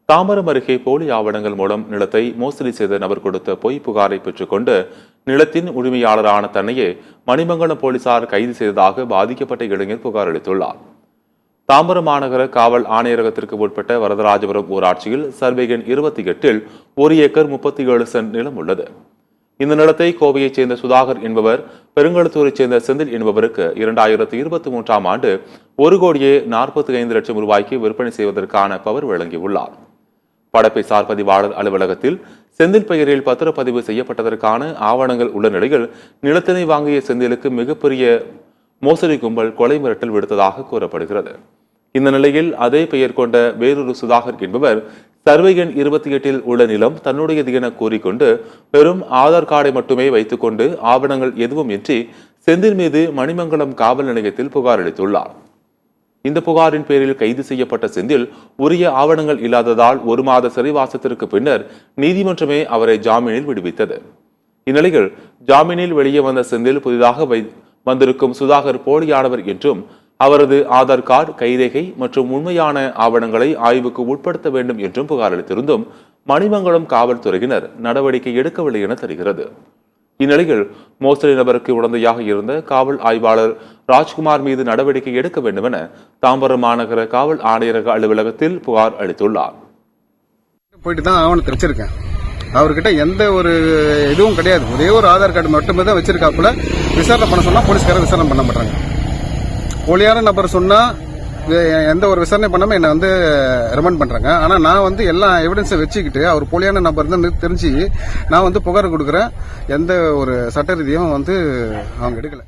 தாம்பரம் அருகே போலி ஆவணங்கள் மூலம் நிலத்தை மோசடி செய்த நபர் கொடுத்த பொய் புகாரை பெற்றுக்கொண்டு நிலத்தின் உரிமையாளரான தன்னையே மணிமங்கலம் போலீசார் கைது செய்ததாக பாதிக்கப்பட்ட இளைஞர் புகார் அளித்துள்ளார். தாம்பரம் மாநகர காவல் ஆணையரகத்திற்கு உட்பட்ட வரதராஜபுரம் ஊராட்சியில் சர்வே எண் 28 1 ஏக்கர் 37 சென்ட் நிலம் உள்ளது. இந்த நிலத்தை கோவையைச் சேர்ந்த சுதாகர் என்பவர் பெருங்களத்தூரைச் சேர்ந்த செந்தில் என்பவருக்கு 2023ஆம் ஆண்டு 1,45,00,000 ரூபாய்க்கு விற்பனை செய்வதற்கான பவர் வழங்கியுள்ளார். படப்பை சார் பதிவாளர் அலுவலகத்தில் செந்தில் பெயரில் பத்திரப்பதிவு செய்யப்பட்டதற்கான ஆவணங்கள் உள்ள நிலையில் நிலத்தினை வாங்கிய செந்திலுக்கு மிகப்பெரிய மோசடி கும்பல் கொலை மிரட்டல் விடுத்ததாக கூறப்படுகிறது. இந்த நிலையில் அதே பெயர் கொண்ட வேறொரு சுதாகர் என்பவர் சர்வே எண் 28 உள்ள நிலம் தன்னுடையது என கூறிக்கொண்டு வெறும் ஆதார் கார்டை மட்டுமே வைத்துக் கொண்டு ஆவணங்கள் எதுவும் இன்றி செந்தில் மீது மணிமங்கலம் காவல் நிலையத்தில் புகார் அளித்துள்ளார். இந்த புகாரின் பேரில் கைது செய்யப்பட்ட செந்தில் உரிய ஆவணங்கள் இல்லாததால் 1 மாத சிறைவாசத்திற்கு பின்னர் நீதிமன்றமே அவரை ஜாமீனில் விடுவித்தது. இந்நிலையில் ஜாமீனில் வெளியே வந்த செந்தில் புதிதாக வந்திருக்கும் சுதாகர் போலியானவர் என்றும் அவரது ஆதார் கார்டு, கைரேகை மற்றும் உண்மையான ஆவணங்களை ஆய்வுக்கு உட்படுத்த வேண்டும் என்றும் புகார் அளித்திருந்தும் மணிமங்கலம் காவல்துறையினர் நடவடிக்கை எடுக்கவில்லை என தெரிகிறது. இந்நிலையில் மோசடி நபருக்கு உடந்தையாக இருந்த காவல் ஆய்வாளர் ராஜ்குமார் மீது நடவடிக்கை எடுக்க வேண்டும் என தாம்பரம் மாநகர காவல் ஆணையரக அலுவலகத்தில் புகார் அளித்துள்ளார். போயிட்டு தான் ஆவணத்தை வச்சிருக்கேன். அவர்கிட்ட எந்த ஒரு இதுவும் கிடையாது. ஒரே ஒரு ஆதார் கார்டு மட்டுமே தான் வச்சிருக்காப்புல. விசாரணை பண்ண சொன்னா போலீஸ்காரர் விசாரணை பண்ண மாட்டாங்க. போலியான நபர் சொன்னா எந்த ஒரு விசாரணை பண்ணாம என்ன ரிமாண்ட் பண்றாங்க. ஆனா நான் எல்லா எவிடன்ஸை வச்சுக்கிட்டு அவர் போலியான நபர் தான் தெரிஞ்சு நான் புகார் கொடுக்குறேன். எந்த ஒரு சட்ட ரீதியும் அவங்க எடுக்கல.